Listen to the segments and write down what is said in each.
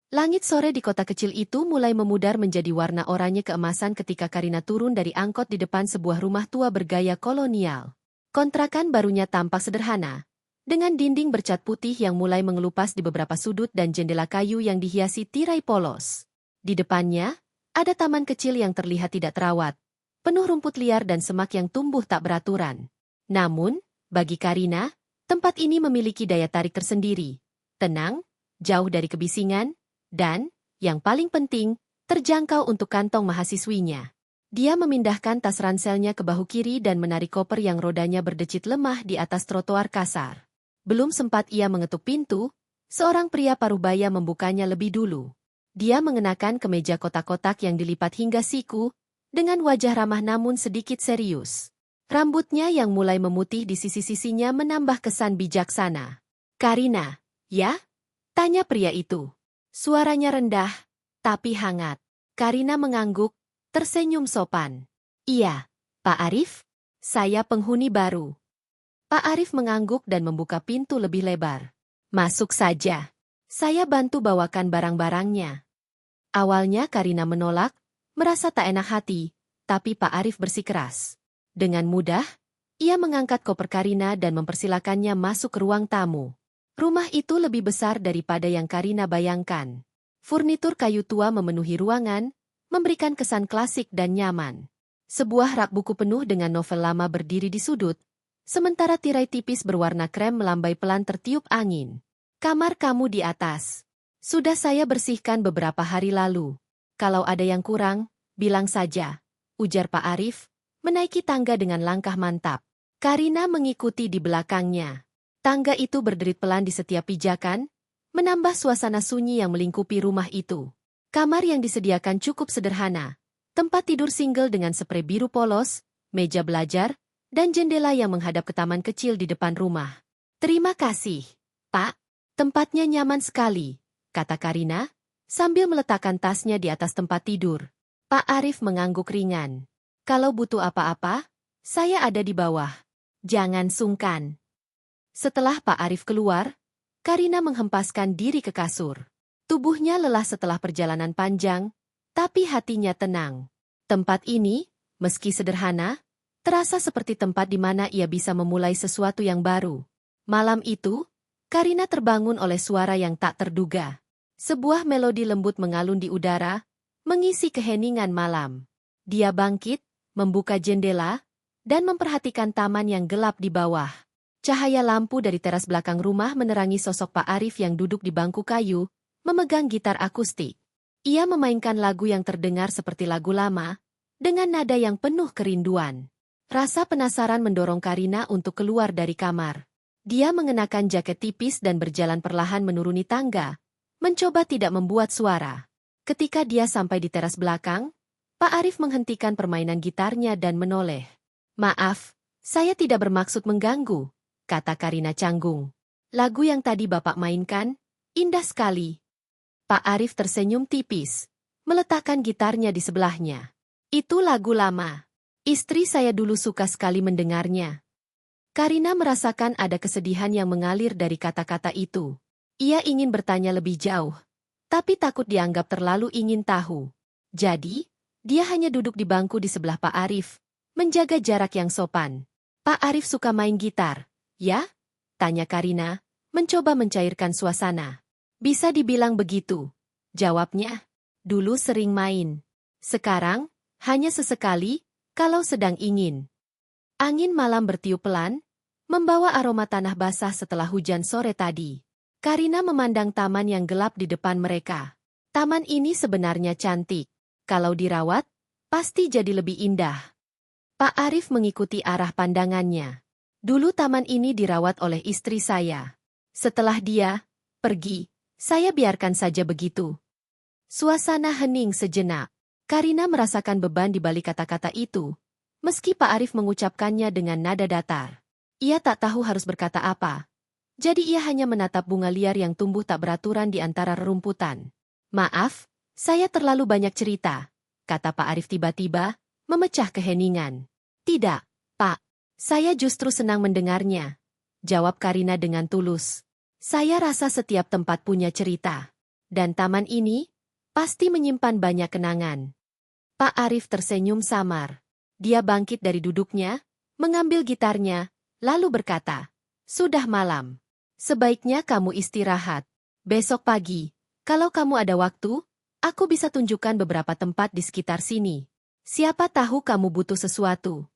Langit sore di kota kecil itu mulai memudar menjadi warna oranye keemasan ketika Karina turun dari angkot di depan sebuah rumah tua bergaya kolonial. Kontrakan barunya tampak sederhana, dengan dinding bercat putih yang mulai mengelupas di beberapa sudut dan jendela kayu yang dihiasi tirai polos. Di depannya, ada taman kecil yang terlihat tidak terawat, penuh rumput liar dan semak yang tumbuh tak beraturan. Namun, bagi Karina, tempat ini memiliki daya tarik tersendiri. Tenang, jauh dari kebisingan, dan, yang paling penting, terjangkau untuk kantong mahasiswinya. Dia memindahkan tas ranselnya ke bahu kiri dan menarik koper yang rodanya berdecit lemah di atas trotoar kasar. Belum sempat ia mengetuk pintu, seorang pria parubaya membukanya lebih dulu. Dia mengenakan kemeja kotak-kotak yang dilipat hingga siku, dengan wajah ramah namun sedikit serius. Rambutnya yang mulai memutih di sisi-sisinya menambah kesan bijaksana. "Karina, ya?" tanya pria itu. Suaranya rendah, tapi hangat. Karina mengangguk, tersenyum sopan. "Iya, Pak Arif, saya penghuni baru." Pak Arif mengangguk dan membuka pintu lebih lebar. "Masuk saja. Saya bantu bawakan barang-barangnya." Awalnya Karina menolak, merasa tak enak hati, tapi Pak Arif bersikeras. Dengan mudah, ia mengangkat koper Karina dan mempersilakannya masuk ke ruang tamu. Rumah itu lebih besar daripada yang Karina bayangkan. Furnitur kayu tua memenuhi ruangan, memberikan kesan klasik dan nyaman. Sebuah rak buku penuh dengan novel lama berdiri di sudut, sementara tirai tipis berwarna krem melambai pelan tertiup angin. "Kamar kamu di atas. Sudah saya bersihkan beberapa hari lalu. Kalau ada yang kurang, bilang saja," ujar Pak Arif, menaiki tangga dengan langkah mantap. Karina mengikuti di belakangnya. Tangga itu berderit pelan di setiap pijakan, menambah suasana sunyi yang melingkupi rumah itu. Kamar yang disediakan cukup sederhana. Tempat tidur single dengan sprei biru polos, meja belajar, dan jendela yang menghadap ke taman kecil di depan rumah. "Terima kasih, Pak. Tempatnya nyaman sekali," kata Karina, sambil meletakkan tasnya di atas tempat tidur. Pak Arif mengangguk ringan. "Kalau butuh apa-apa, saya ada di bawah. Jangan sungkan." Setelah Pak Arif keluar, Karina menghempaskan diri ke kasur. Tubuhnya lelah setelah perjalanan panjang, tapi hatinya tenang. Tempat ini, meski sederhana, terasa seperti tempat di mana ia bisa memulai sesuatu yang baru. Malam itu, Karina terbangun oleh suara yang tak terduga. Sebuah melodi lembut mengalun di udara, mengisi keheningan malam. Dia bangkit, membuka jendela, dan memperhatikan taman yang gelap di bawah. Cahaya lampu dari teras belakang rumah menerangi sosok Pak Arif yang duduk di bangku kayu, memegang gitar akustik. Ia memainkan lagu yang terdengar seperti lagu lama, dengan nada yang penuh kerinduan. Rasa penasaran mendorong Karina untuk keluar dari kamar. Dia mengenakan jaket tipis dan berjalan perlahan menuruni tangga, mencoba tidak membuat suara. Ketika dia sampai di teras belakang, Pak Arif menghentikan permainan gitarnya dan menoleh. "Maaf, saya tidak bermaksud mengganggu," kata Karina canggung. "Lagu yang tadi Bapak mainkan, indah sekali." Pak Arif tersenyum tipis, meletakkan gitarnya di sebelahnya. "Itu lagu lama. Istri saya dulu suka sekali mendengarnya." Karina merasakan ada kesedihan yang mengalir dari kata-kata itu. Ia ingin bertanya lebih jauh, tapi takut dianggap terlalu ingin tahu. Jadi, dia hanya duduk di bangku di sebelah Pak Arif, menjaga jarak yang sopan. "Pak Arif suka main gitar, ya?" tanya Karina, mencoba mencairkan suasana. "Bisa dibilang begitu," jawabnya. "Dulu sering main. Sekarang, hanya sesekali, kalau sedang ingin." Angin malam bertiup pelan, membawa aroma tanah basah setelah hujan sore tadi. Karina memandang taman yang gelap di depan mereka. Taman ini sebenarnya cantik. Kalau dirawat, pasti jadi lebih indah. Pak Arif mengikuti arah pandangannya. "Dulu taman ini dirawat oleh istri saya. Setelah dia pergi, saya biarkan saja begitu." Suasana hening sejenak. Karina merasakan beban di balik kata-kata itu, meski Pak Arif mengucapkannya dengan nada datar. Ia tak tahu harus berkata apa. Jadi ia hanya menatap bunga liar yang tumbuh tak beraturan di antara rerumputan. "Maaf, saya terlalu banyak cerita," kata Pak Arif tiba-tiba, memecah keheningan. "Tidak, Pak. Saya justru senang mendengarnya," jawab Karina dengan tulus. "Saya rasa setiap tempat punya cerita." Dan taman ini pasti menyimpan banyak kenangan. Pak Arif tersenyum samar. Dia bangkit dari duduknya, mengambil gitarnya, lalu berkata, "Sudah malam. Sebaiknya kamu istirahat. Besok pagi, kalau kamu ada waktu, aku bisa tunjukkan beberapa tempat di sekitar sini. Siapa tahu kamu butuh sesuatu."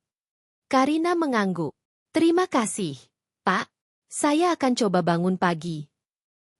Karina mengangguk. "Terima kasih, Pak. Saya akan coba bangun pagi."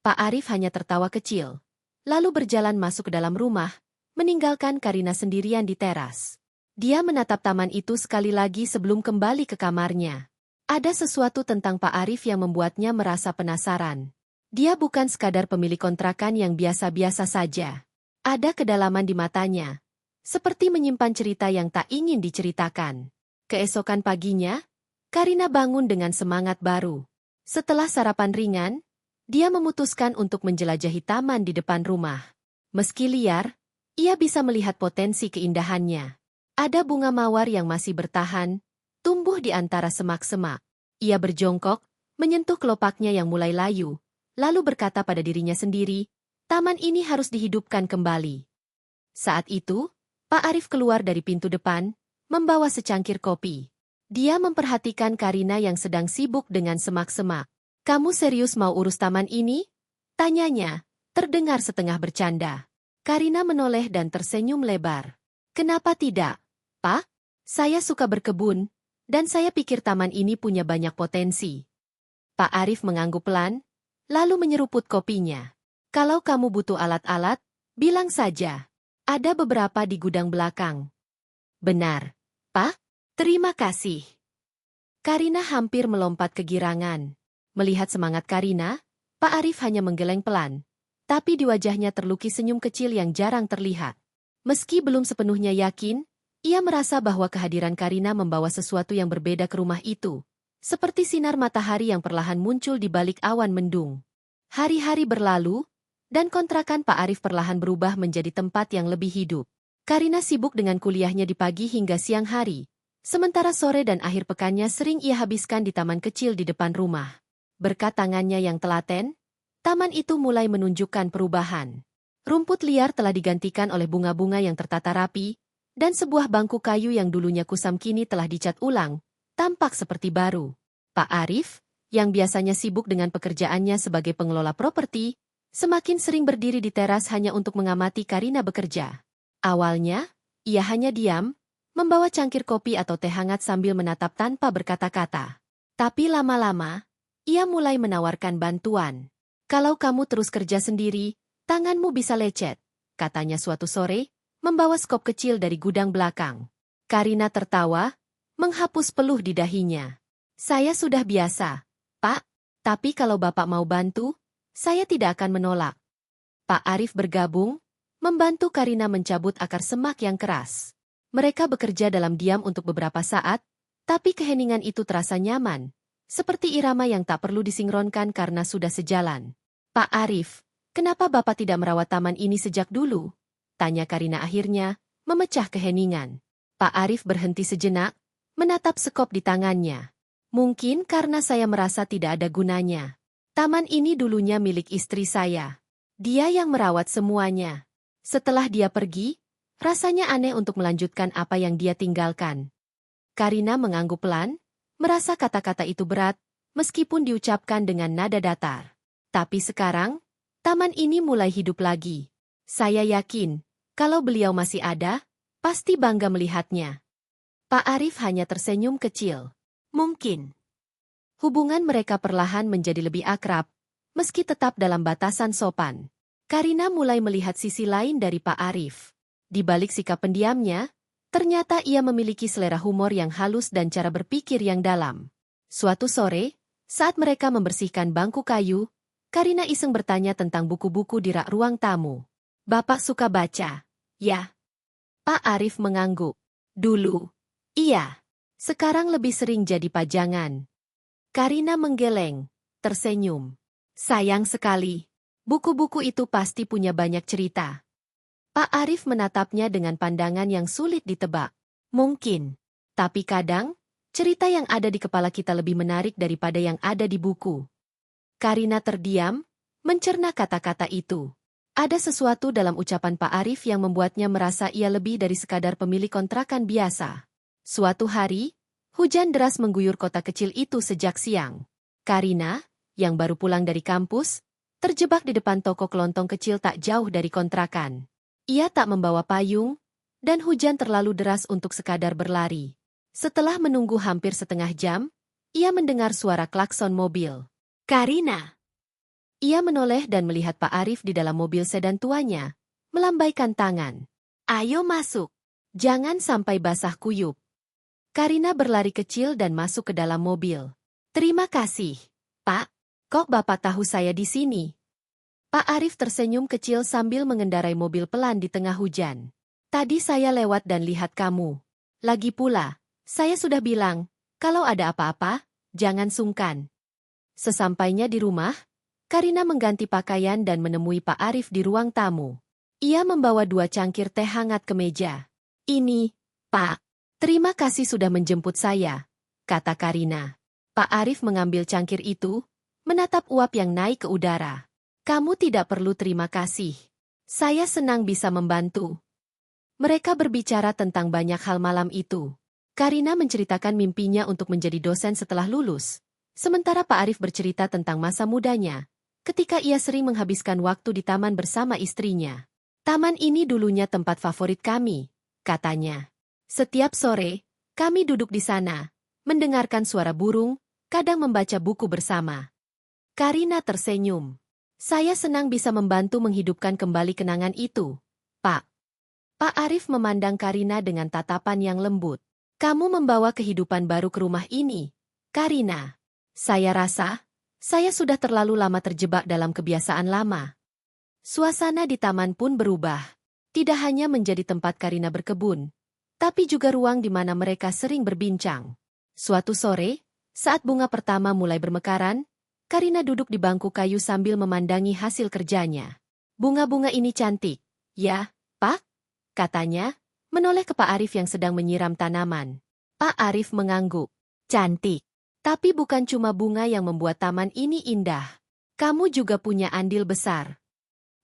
Pak Arif hanya tertawa kecil, lalu berjalan masuk ke dalam rumah, meninggalkan Karina sendirian di teras. Dia menatap taman itu sekali lagi sebelum kembali ke kamarnya. Ada sesuatu tentang Pak Arif yang membuatnya merasa penasaran. Dia bukan sekadar pemilik kontrakan yang biasa-biasa saja. Ada kedalaman di matanya, seperti menyimpan cerita yang tak ingin diceritakan. Keesokan paginya, Karina bangun dengan semangat baru. Setelah sarapan ringan, dia memutuskan untuk menjelajahi taman di depan rumah. Meski liar, ia bisa melihat potensi keindahannya. Ada bunga mawar yang masih bertahan, tumbuh di antara semak-semak. Ia berjongkok, menyentuh kelopaknya yang mulai layu, lalu berkata pada dirinya sendiri, taman ini harus dihidupkan kembali. Saat itu, Pak Arif keluar dari pintu depan, membawa secangkir kopi. Dia memperhatikan Karina yang sedang sibuk dengan semak-semak. "Kamu serius mau urus taman ini?" tanyanya, terdengar setengah bercanda. Karina menoleh dan tersenyum lebar. "Kenapa tidak, Pak? Saya suka berkebun, dan saya pikir taman ini punya banyak potensi." Pak Arif mengangguk pelan, lalu menyeruput kopinya. "Kalau kamu butuh alat-alat, bilang saja. Ada beberapa di gudang belakang." "Benar, Pak. Terima kasih." Karina hampir melompat kegirangan. Melihat semangat Karina, Pak Arif hanya menggeleng pelan. Tapi di wajahnya terlukis senyum kecil yang jarang terlihat. Meski belum sepenuhnya yakin, ia merasa bahwa kehadiran Karina membawa sesuatu yang berbeda ke rumah itu. Seperti sinar matahari yang perlahan muncul di balik awan mendung. Hari-hari berlalu, dan kontrakan Pak Arif perlahan berubah menjadi tempat yang lebih hidup. Karina sibuk dengan kuliahnya di pagi hingga siang hari. Sementara sore dan akhir pekannya sering ia habiskan di taman kecil di depan rumah. Berkat tangannya yang telaten, taman itu mulai menunjukkan perubahan. Rumput liar telah digantikan oleh bunga-bunga yang tertata rapi, dan sebuah bangku kayu yang dulunya kusam kini telah dicat ulang, tampak seperti baru. Pak Arif, yang biasanya sibuk dengan pekerjaannya sebagai pengelola properti, semakin sering berdiri di teras hanya untuk mengamati Karina bekerja. Awalnya, ia hanya diam, membawa cangkir kopi atau teh hangat sambil menatap tanpa berkata-kata. Tapi lama-lama, ia mulai menawarkan bantuan. "Kalau kamu terus kerja sendiri, tanganmu bisa lecet," katanya suatu sore, membawa skop kecil dari gudang belakang. Karina tertawa, menghapus peluh di dahinya. "Saya sudah biasa, Pak. Tapi kalau Bapak mau bantu, saya tidak akan menolak." Pak Arif bergabung, membantu Karina mencabut akar semak yang keras. Mereka bekerja dalam diam untuk beberapa saat, tapi keheningan itu terasa nyaman. Seperti irama yang tak perlu disinkronkan karena sudah sejalan. "Pak Arif, kenapa Bapak tidak merawat taman ini sejak dulu?" tanya Karina akhirnya, memecah keheningan. Pak Arif berhenti sejenak, menatap sekop di tangannya. "Mungkin karena saya merasa tidak ada gunanya. Taman ini dulunya milik istri saya. Dia yang merawat semuanya. Setelah dia pergi, rasanya aneh untuk melanjutkan apa yang dia tinggalkan." Karina mengangguk pelan, merasa kata-kata itu berat, meskipun diucapkan dengan nada datar. "Tapi sekarang, taman ini mulai hidup lagi. Saya yakin, kalau beliau masih ada, pasti bangga melihatnya." Pak Arif hanya tersenyum kecil. Mungkin. Hubungan mereka perlahan menjadi lebih akrab, meski tetap dalam batasan sopan. Karina mulai melihat sisi lain dari Pak Arif. Di balik sikap pendiamnya, ternyata ia memiliki selera humor yang halus dan cara berpikir yang dalam. Suatu sore, saat mereka membersihkan bangku kayu, Karina iseng bertanya tentang buku-buku di rak ruang tamu. "Bapak suka baca?" "Ya." Pak Arif mengangguk. "Dulu. Iya. Sekarang lebih sering jadi pajangan." Karina menggeleng, tersenyum. "Sayang sekali. Buku-buku itu pasti punya banyak cerita." Pak Arif menatapnya dengan pandangan yang sulit ditebak. "Mungkin. Tapi kadang, cerita yang ada di kepala kita lebih menarik daripada yang ada di buku." Karina terdiam, mencerna kata-kata itu. Ada sesuatu dalam ucapan Pak Arif yang membuatnya merasa ia lebih dari sekadar pemilik kontrakan biasa. Suatu hari, hujan deras mengguyur kota kecil itu sejak siang. Karina, yang baru pulang dari kampus, terjebak di depan toko kelontong kecil tak jauh dari kontrakan. Ia tak membawa payung, dan hujan terlalu deras untuk sekadar berlari. Setelah menunggu hampir setengah jam, ia mendengar suara klakson mobil. Karina! Ia menoleh dan melihat Pak Arif di dalam mobil sedan tuanya, melambaikan tangan. Ayo masuk. Jangan sampai basah kuyup. Karina berlari kecil dan masuk ke dalam mobil. Terima kasih, Pak. Kok Bapak tahu saya di sini? Pak Arif tersenyum kecil sambil mengendarai mobil pelan di tengah hujan. Tadi saya lewat dan lihat kamu. Lagi pula, saya sudah bilang, kalau ada apa-apa, jangan sungkan. Sesampainya di rumah, Karina mengganti pakaian dan menemui Pak Arif di ruang tamu. Ia membawa 2 cangkir teh hangat ke meja. Ini, Pak. Terima kasih sudah menjemput saya, kata Karina. Pak Arif mengambil cangkir itu, menatap uap yang naik ke udara. Kamu tidak perlu terima kasih. Saya senang bisa membantu. Mereka berbicara tentang banyak hal malam itu. Karina menceritakan mimpinya untuk menjadi dosen setelah lulus. Sementara Pak Arif bercerita tentang masa mudanya, ketika ia sering menghabiskan waktu di taman bersama istrinya. Taman ini dulunya tempat favorit kami, katanya. Setiap sore, kami duduk di sana, mendengarkan suara burung, kadang membaca buku bersama. Karina tersenyum. Saya senang bisa membantu menghidupkan kembali kenangan itu, Pak. Pak Arif memandang Karina dengan tatapan yang lembut. Kamu membawa kehidupan baru ke rumah ini, Karina. Saya rasa, saya sudah terlalu lama terjebak dalam kebiasaan lama. Suasana di taman pun berubah. Tidak hanya menjadi tempat Karina berkebun, tapi juga ruang di mana mereka sering berbincang. Suatu sore, saat bunga pertama mulai bermekaran, Karina duduk di bangku kayu sambil memandangi hasil kerjanya. Bunga-bunga ini cantik, ya, Pak? Katanya, menoleh ke Pak Arif yang sedang menyiram tanaman. Pak Arif mengangguk. Cantik. Tapi bukan cuma bunga yang membuat taman ini indah. Kamu juga punya andil besar.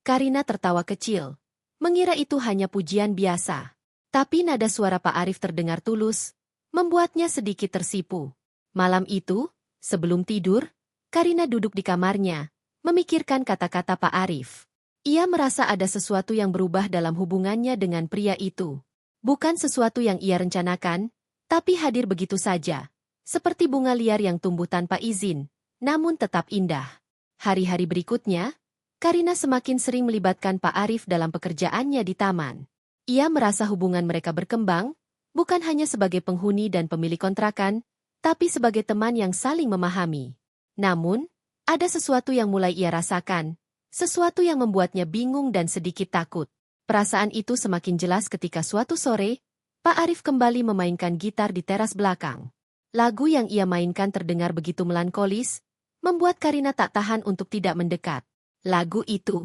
Karina tertawa kecil, mengira itu hanya pujian biasa. Tapi nada suara Pak Arif terdengar tulus, membuatnya sedikit tersipu. Malam itu, sebelum tidur, Karina duduk di kamarnya, memikirkan kata-kata Pak Arif. Ia merasa ada sesuatu yang berubah dalam hubungannya dengan pria itu. Bukan sesuatu yang ia rencanakan, tapi hadir begitu saja. Seperti bunga liar yang tumbuh tanpa izin, namun tetap indah. Hari-hari berikutnya, Karina semakin sering melibatkan Pak Arif dalam pekerjaannya di taman. Ia merasa hubungan mereka berkembang, bukan hanya sebagai penghuni dan pemilik kontrakan, tapi sebagai teman yang saling memahami. Namun, ada sesuatu yang mulai ia rasakan, sesuatu yang membuatnya bingung dan sedikit takut. Perasaan itu semakin jelas ketika suatu sore, Pak Arif kembali memainkan gitar di teras belakang. Lagu yang ia mainkan terdengar begitu melankolis, membuat Karina tak tahan untuk tidak mendekat. Lagu itu.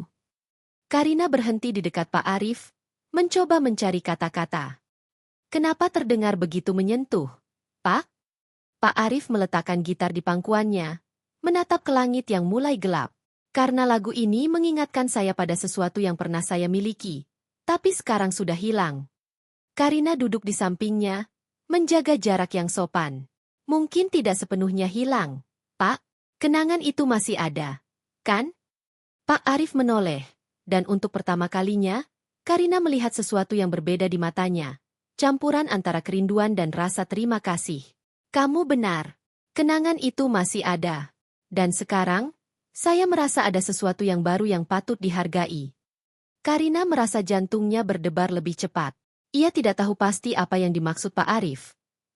Karina berhenti di dekat Pak Arif, mencoba mencari kata-kata. Kenapa terdengar begitu menyentuh, Pak? Pak Arif meletakkan gitar di pangkuannya, menatap ke langit yang mulai gelap. Karena lagu ini mengingatkan saya pada sesuatu yang pernah saya miliki, tapi sekarang sudah hilang. Karina duduk di sampingnya, menjaga jarak yang sopan. Mungkin tidak sepenuhnya hilang, Pak. Kenangan itu masih ada, kan? Pak Arif menoleh, dan untuk pertama kalinya, Karina melihat sesuatu yang berbeda di matanya. Campuran antara kerinduan dan rasa terima kasih. Kamu benar, kenangan itu masih ada. Dan sekarang, saya merasa ada sesuatu yang baru yang patut dihargai. Karina merasa jantungnya berdebar lebih cepat. Ia tidak tahu pasti apa yang dimaksud Pak Arif.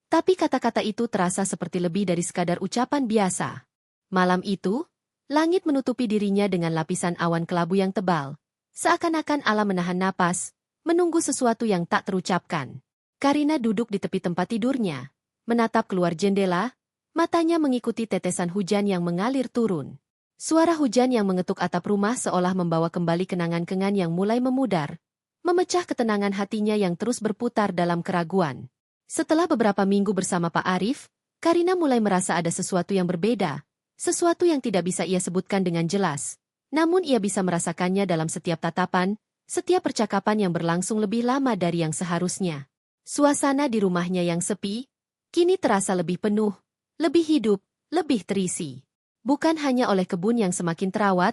Tapi kata-kata itu terasa seperti lebih dari sekadar ucapan biasa. Malam itu, langit menutupi dirinya dengan lapisan awan kelabu yang tebal. Seakan-akan alam menahan napas, menunggu sesuatu yang tak terucapkan. Karina duduk di tepi tempat tidurnya, menatap keluar jendela, matanya mengikuti tetesan hujan yang mengalir turun. Suara hujan yang mengetuk atap rumah seolah membawa kembali kenangan-kenangan yang mulai memudar, memecah ketenangan hatinya yang terus berputar dalam keraguan. Setelah beberapa minggu bersama Pak Arif, Karina mulai merasa ada sesuatu yang berbeda, sesuatu yang tidak bisa ia sebutkan dengan jelas, Namun ia bisa merasakannya dalam setiap tatapan, setiap percakapan yang berlangsung lebih lama dari yang seharusnya. Suasana di rumahnya yang sepi, kini terasa lebih penuh, lebih hidup, lebih terisi. Bukan hanya oleh kebun yang semakin terawat,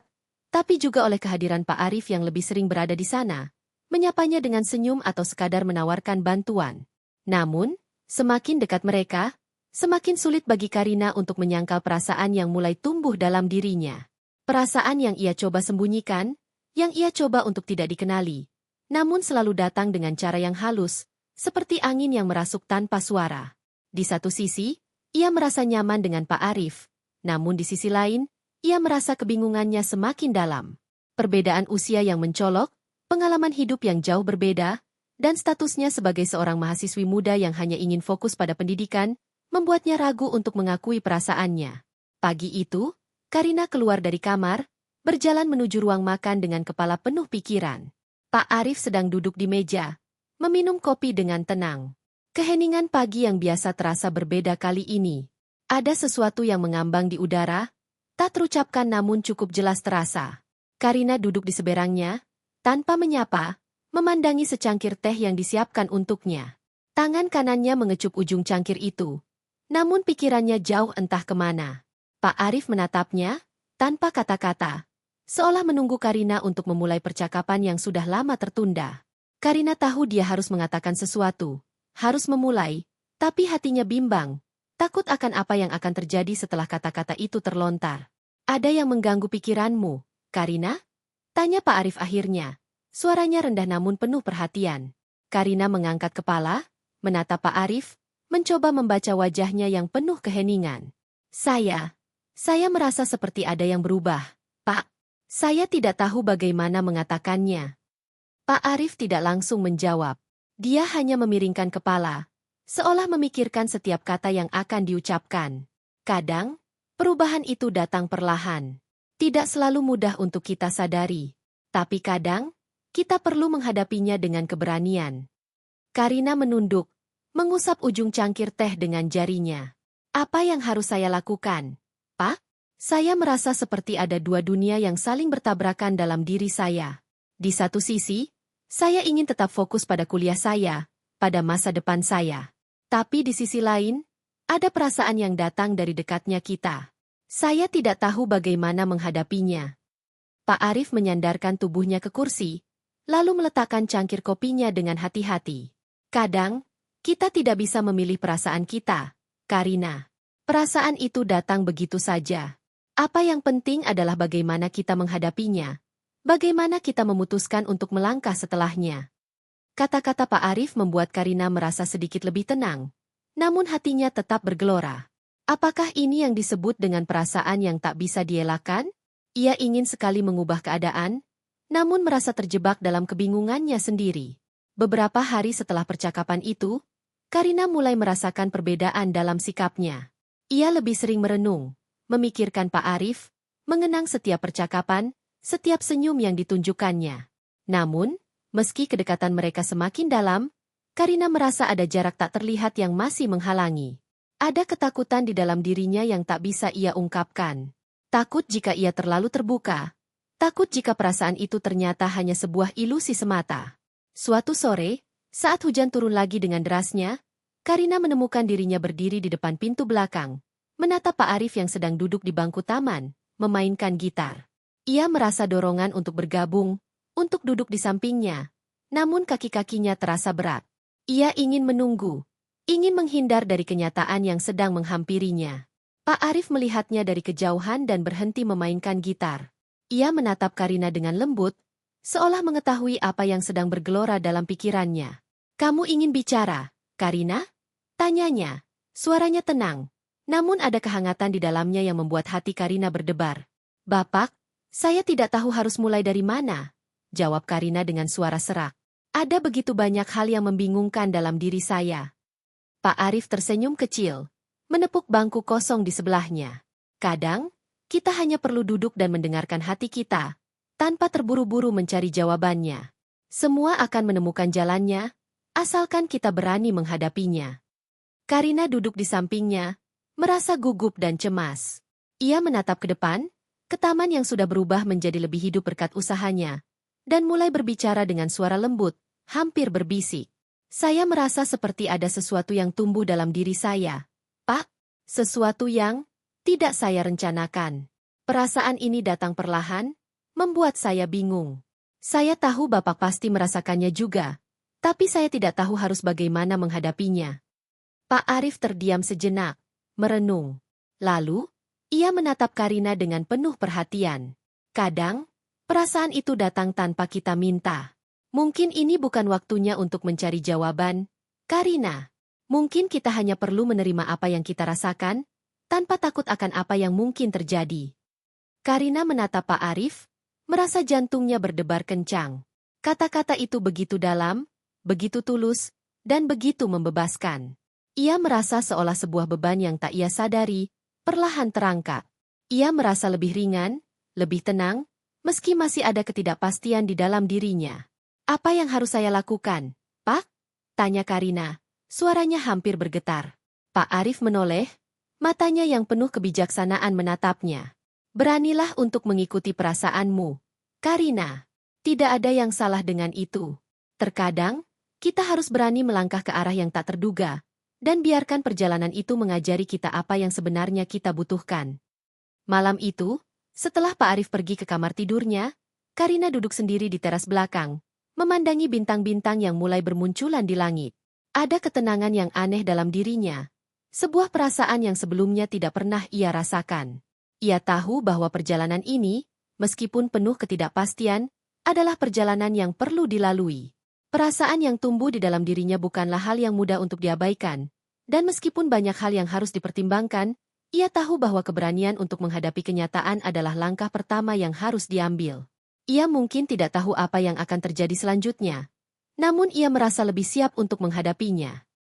tapi juga oleh kehadiran Pak Arif yang lebih sering berada di sana, menyapanya dengan senyum atau sekadar menawarkan bantuan. Namun, semakin dekat mereka, semakin sulit bagi Karina untuk menyangkal perasaan yang mulai tumbuh dalam dirinya. Perasaan yang ia coba sembunyikan, yang ia coba untuk tidak dikenali, namun selalu datang dengan cara yang halus, seperti angin yang merasuk tanpa suara. Di satu sisi, ia merasa nyaman dengan Pak Arif, namun di sisi lain, ia merasa kebingungannya semakin dalam. Perbedaan usia yang mencolok, pengalaman hidup yang jauh berbeda, dan statusnya sebagai seorang mahasiswi muda yang hanya ingin fokus pada pendidikan, membuatnya ragu untuk mengakui perasaannya. Pagi itu, Karina keluar dari kamar, berjalan menuju ruang makan dengan kepala penuh pikiran. Pak Arif sedang duduk di meja, meminum kopi dengan tenang. Keheningan pagi yang biasa terasa berbeda kali ini. Ada sesuatu yang mengambang di udara, tak terucapkan namun cukup jelas terasa. Karina duduk di seberangnya, tanpa menyapa, memandangi secangkir teh yang disiapkan untuknya. Tangan kanannya mengecup ujung cangkir itu, namun pikirannya jauh entah kemana. Pak Arif menatapnya, tanpa kata-kata, seolah menunggu Karina untuk memulai percakapan yang sudah lama tertunda. Karina tahu dia harus mengatakan sesuatu, harus memulai, tapi hatinya bimbang, takut akan apa yang akan terjadi setelah kata-kata itu terlontar. Ada yang mengganggu pikiranmu, Karina? Tanya Pak Arif akhirnya. Suaranya rendah namun penuh perhatian. Karina mengangkat kepala, menatap Pak Arif, mencoba membaca wajahnya yang penuh keheningan. Saya merasa seperti ada yang berubah, Pak. Saya tidak tahu bagaimana mengatakannya. Pak Arif tidak langsung menjawab. Dia hanya memiringkan kepala, seolah memikirkan setiap kata yang akan diucapkan. Kadang, perubahan itu datang perlahan. Tidak selalu mudah untuk kita sadari. Tapi kadang, kita perlu menghadapinya dengan keberanian. Karina menunduk, mengusap ujung cangkir teh dengan jarinya. Apa yang harus saya lakukan? Pak, saya merasa seperti ada dua dunia yang saling bertabrakan dalam diri saya. Di satu sisi, saya ingin tetap fokus pada kuliah saya, pada masa depan saya. Tapi di sisi lain, ada perasaan yang datang dari dekatnya kita. Saya tidak tahu bagaimana menghadapinya. Pak Arif menyandarkan tubuhnya ke kursi, lalu meletakkan cangkir kopinya dengan hati-hati. Kadang, kita tidak bisa memilih perasaan kita, Karina. Perasaan itu datang begitu saja. Apa yang penting adalah bagaimana kita menghadapinya, bagaimana kita memutuskan untuk melangkah setelahnya. Kata-kata Pak Arif membuat Karina merasa sedikit lebih tenang, namun hatinya tetap bergelora. Apakah ini yang disebut dengan perasaan yang tak bisa dielakkan? Ia ingin sekali mengubah keadaan, namun merasa terjebak dalam kebingungannya sendiri. Beberapa hari setelah percakapan itu, Karina mulai merasakan perbedaan dalam sikapnya. Ia lebih sering merenung, memikirkan Pak Arif, mengenang setiap percakapan, setiap senyum yang ditunjukkannya. Namun, meski kedekatan mereka semakin dalam, Karina merasa ada jarak tak terlihat yang masih menghalangi. Ada ketakutan di dalam dirinya yang tak bisa ia ungkapkan. Takut jika ia terlalu terbuka. Takut jika perasaan itu ternyata hanya sebuah ilusi semata. Suatu sore, saat hujan turun lagi dengan derasnya, Karina menemukan dirinya berdiri di depan pintu belakang, menatap Pak Arif yang sedang duduk di bangku taman, memainkan gitar. Ia merasa dorongan untuk bergabung, untuk duduk di sampingnya, namun kaki-kakinya terasa berat. Ia ingin menunggu, ingin menghindar dari kenyataan yang sedang menghampirinya. Pak Arif melihatnya dari kejauhan dan berhenti memainkan gitar. Ia menatap Karina dengan lembut, seolah mengetahui apa yang sedang bergelora dalam pikirannya. "Kamu ingin bicara, Karina?" Tanyanya. Suaranya tenang, namun ada kehangatan di dalamnya yang membuat hati Karina berdebar. "Bapak, saya tidak tahu harus mulai dari mana," jawab Karina dengan suara serak. "Ada begitu banyak hal yang membingungkan dalam diri saya." Pak Arif tersenyum kecil, menepuk bangku kosong di sebelahnya. "Kadang, kita hanya perlu duduk dan mendengarkan hati kita, tanpa terburu-buru mencari jawabannya. Semua akan menemukan jalannya, asalkan kita berani menghadapinya." Karina duduk di sampingnya, merasa gugup dan cemas. Ia menatap ke depan, ke taman yang sudah berubah menjadi lebih hidup berkat usahanya, dan mulai berbicara dengan suara lembut, hampir berbisik. Saya merasa seperti ada sesuatu yang tumbuh dalam diri saya. Pak, sesuatu yang tidak saya rencanakan. Perasaan ini datang perlahan, membuat saya bingung. Saya tahu Bapak pasti merasakannya juga, tapi saya tidak tahu harus bagaimana menghadapinya. Pak Arif terdiam sejenak, merenung. Lalu, ia menatap Karina dengan penuh perhatian. Kadang, perasaan itu datang tanpa kita minta. Mungkin ini bukan waktunya untuk mencari jawaban, Karina. Mungkin kita hanya perlu menerima apa yang kita rasakan, tanpa takut akan apa yang mungkin terjadi. Karina menatap Pak Arif, merasa jantungnya berdebar kencang. Kata-kata itu begitu dalam, begitu tulus, dan begitu membebaskan. Ia merasa seolah sebuah beban yang tak ia sadari, perlahan terangkat. Ia merasa lebih ringan, lebih tenang, meski masih ada ketidakpastian di dalam dirinya. Apa yang harus saya lakukan, Pak? Tanya Karina, suaranya hampir bergetar. Pak Arif menoleh, matanya yang penuh kebijaksanaan menatapnya. Beranilah untuk mengikuti perasaanmu, Karina. Tidak ada yang salah dengan itu. Terkadang, kita harus berani melangkah ke arah yang tak terduga, dan biarkan perjalanan itu mengajari kita apa yang sebenarnya kita butuhkan. Malam itu, setelah Pak Arif pergi ke kamar tidurnya, Karina duduk sendiri di teras belakang, memandangi bintang-bintang yang mulai bermunculan di langit. Ada ketenangan yang aneh dalam dirinya. Sebuah perasaan yang sebelumnya tidak pernah ia rasakan. Ia tahu bahwa perjalanan ini, meskipun penuh ketidakpastian, adalah perjalanan yang perlu dilalui. Perasaan yang tumbuh di dalam dirinya bukanlah hal yang mudah untuk diabaikan, dan meskipun banyak hal yang harus dipertimbangkan, ia tahu bahwa keberanian untuk menghadapi kenyataan adalah langkah pertama yang harus diambil. Ia mungkin tidak tahu apa yang akan terjadi selanjutnya, namun ia merasa lebih siap untuk menghadapinya.